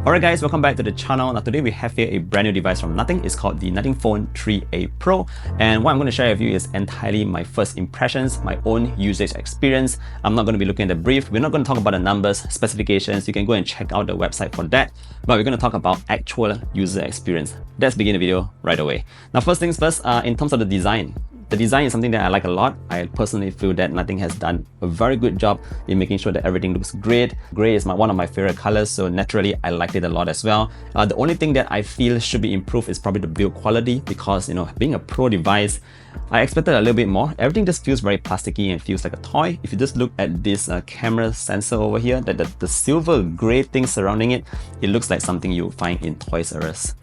Alright guys, welcome back to the channel. Now today we have here a brand new device from Nothing. It's called the Nothing Phone 3A Pro, and what I'm going to share with you is entirely my first impressions, my own usage experience. I'm not going to be looking at the brief. We're not going to talk about the numbers, specifications. You can go and check out the website for that, but we're going to talk about actual user experience. Let's begin the video right away. Now first things first, in terms of the design is something that I like a lot. I personally feel that Nothing has done a very good job in making sure that everything looks great. Gray is one of my favorite colors, so naturally I liked it a lot as well. The only thing that I feel should be improved is probably the build quality, because being a pro device, I expected a little bit more. Everything just feels very plasticky and feels like a toy. If you just look at this camera sensor over here, the silver gray thing surrounding it, it looks like something you find in Toys R Us.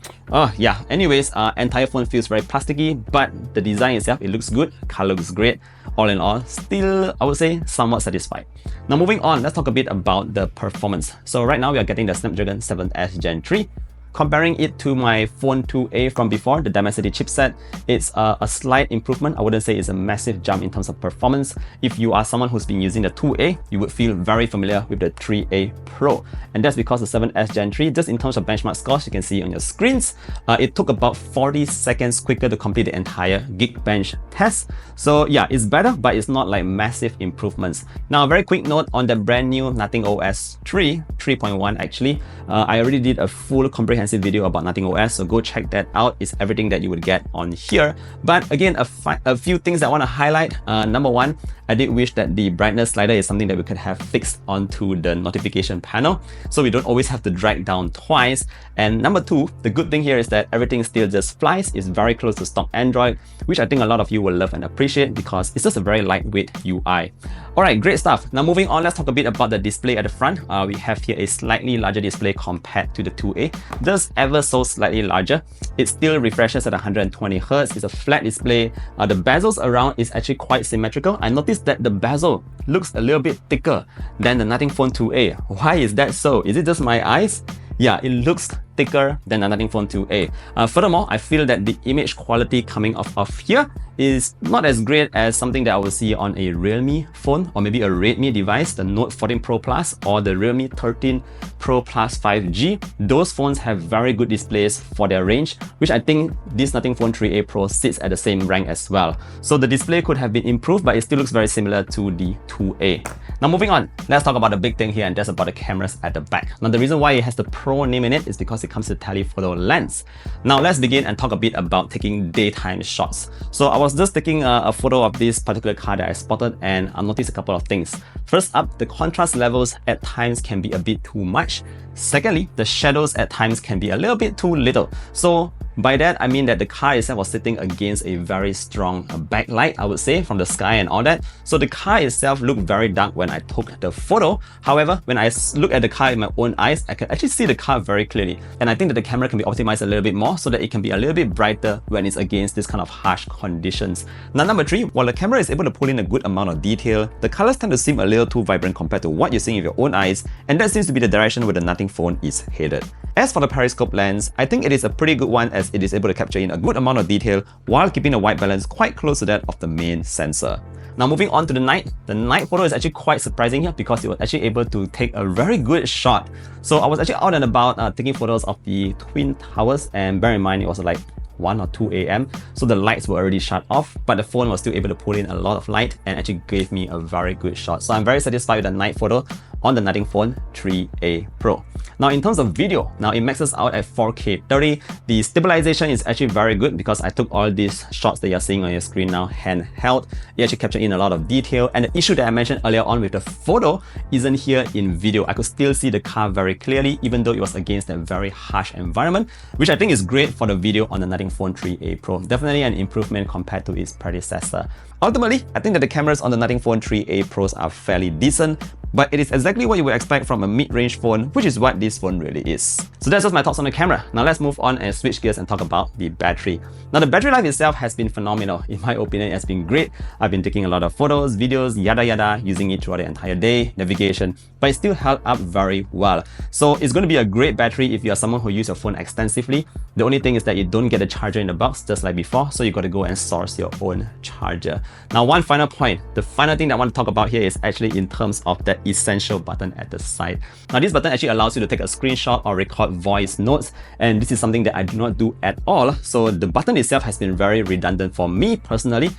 Anyways, entire phone feels very plasticky, but the design itself, it looks good, color looks great. All in all, still, I would say, somewhat satisfied. Now moving on, let's talk a bit about the performance. So right now we are getting the Snapdragon 7S Gen 3. Comparing it to my Phone 2A from before, the Dimensity chipset, it's a slight improvement. I wouldn't say it's a massive jump in terms of performance. If you are someone who's been using the 2A, you would feel very familiar with the 3A Pro. And that's because the 7S Gen 3, just in terms of benchmark scores, you can see on your screens, it took about 40 seconds quicker to complete the entire Geekbench test. So yeah, it's better, but it's not like massive improvements. Now, a very quick note on the brand new Nothing OS 3.1 actually. I already did a full comprehensive video about Nothing OS, so go check that out. It's everything that you would get on here. But again, a few things I want to highlight. Number one, I did wish that the brightness slider is something that we could have fixed onto the notification panel, so we don't always have to drag down twice. And number two, the good thing here is that everything still just flies. It's very close to stock Android, which I think a lot of you will love and appreciate because it's just a very lightweight UI. Alright, great stuff. Now moving on, let's talk a bit about the display at the front. We have here a slightly larger display compared to the 2A, just ever so slightly larger. It still refreshes at 120 Hz. It's a flat display. The bezels around is actually quite symmetrical. I noticed that the bezel looks a little bit thicker than the Nothing Phone 2A. Why is that so? Is it just my eyes? Yeah, it looks thicker than the Nothing Phone 2A. Furthermore, I feel that the image quality coming off of here is not as great as something that I would see on a Realme phone, or maybe a Redmi device, the Note 14 Pro Plus or the Realme 13 Pro Plus 5G. Those phones have very good displays for their range, which I think this Nothing Phone 3A Pro sits at the same rank as well. So the display could have been improved, but it still looks very similar to the 2A. Now moving on, let's talk about the big thing here, and that's about the cameras at the back. Now the reason why it has the Pro name in it is because it comes with telephoto lens. Now let's begin and talk a bit about taking daytime shots. So I was just taking a photo of this particular car that I spotted, and I noticed a couple of things. First up, the contrast levels at times can be a bit too much. Secondly, the shadows at times can be a little bit too little. So by that, I mean that the car itself was sitting against a very strong backlight, I would say, from the sky and all that. So the car itself looked very dark when I took the photo. However, when I look at the car in my own eyes, I can actually see the car very clearly. And I think that the camera can be optimized a little bit more so that it can be a little bit brighter when it's against this kind of harsh conditions. Now number three, while the camera is able to pull in a good amount of detail, the colors tend to seem a little too vibrant compared to what you're seeing with your own eyes, and that seems to be the direction where the Nothing Phone is headed. As for the periscope lens, I think it is a pretty good one, as it is able to capture in a good amount of detail while keeping the white balance quite close to that of the main sensor. Now moving on to the night photo is actually quite surprising here because it was actually able to take a very good shot. So I was actually out and about taking photos of the Twin Towers, and bear in mind it was like 1 or 2 a.m. so the lights were already shut off, but the phone was still able to pull in a lot of light and actually gave me a very good shot. So I'm very satisfied with the night photo on the Nothing Phone 3A Pro. Now in terms of video, now it maxes out at 4K 30. The stabilization is actually very good because I took all these shots that you're seeing on your screen now handheld. It actually captured in a lot of detail, and the issue that I mentioned earlier on with the photo isn't here in video. I could still see the car very clearly even though it was against a very harsh environment, which I think is great for the video on the Nothing Phone 3A Pro. Definitely an improvement compared to its predecessor. Ultimately, I think that the cameras on the Nothing Phone 3A Pros are fairly decent, but it is exactly what you would expect from a mid-range phone, which is what this phone really is. So that's just my thoughts on the camera. Now let's move on and switch gears and talk about the battery. Now the battery life itself has been phenomenal. In my opinion, it has been great. I've been taking a lot of photos, videos, yada yada, using it throughout the entire day, navigation, but it still held up very well. So it's going to be a great battery if you're someone who uses your phone extensively. The only thing is that you don't get a charger in the box just like before, so you got to go and source your own charger. Now one final point, the final thing that I want to talk about here is actually in terms of that essential button at the side. Now this button actually allows you to take a screenshot or record voice notes, and this is something that I do not do at all. So the button itself has been very redundant for me personally.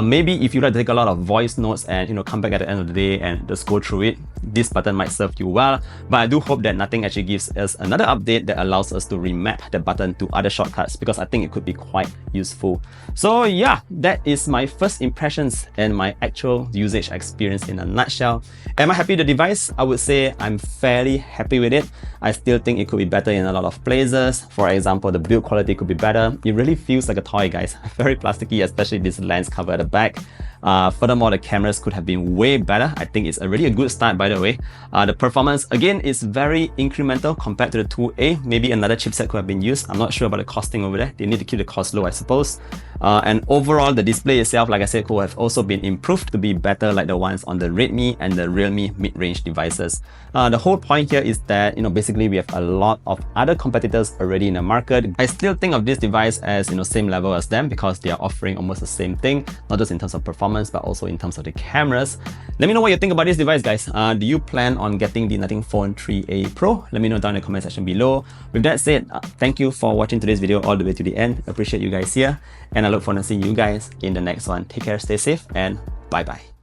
Maybe if you like to take a lot of voice notes and come back at the end of the day and just go through it, this button might serve you well. But I do hope that Nothing actually gives us another update that allows us to remap the button to other shortcuts, because I think it could be quite useful. So yeah, that is my first impressions and my actual usage experience in a nutshell. Am I happy with the device? I would say I'm fairly happy with it. I still think it could be better in a lot of places. For example, the build quality could be better. It really feels like a toy, guys. Very plasticky, especially this lens cover at the back. Furthermore, the cameras could have been way better. I think it's already a good start, by the way. The performance, again, is very incremental compared to the 2A. Maybe another chipset could have been used. I'm not sure about the costing over there. They need to keep the cost low, I suppose. And overall, the display itself, like I said, could have also been improved to be better like the ones on the Redmi and the Realme mid-range devices. The whole point here is that, basically we have a lot of other competitors already in the market. I still think of this device as, same level as them, because they are offering almost the same thing, not just in terms of performance, but also in terms of the cameras. Let me know what you think about this device, guys. Do you plan on getting the Nothing Phone 3A Pro? Let me know down in the comment section below. With that said, thank you for watching today's video all the way to the end. Appreciate you guys here, and I look forward to seeing you guys in the next one. Take care, stay safe, and bye-bye.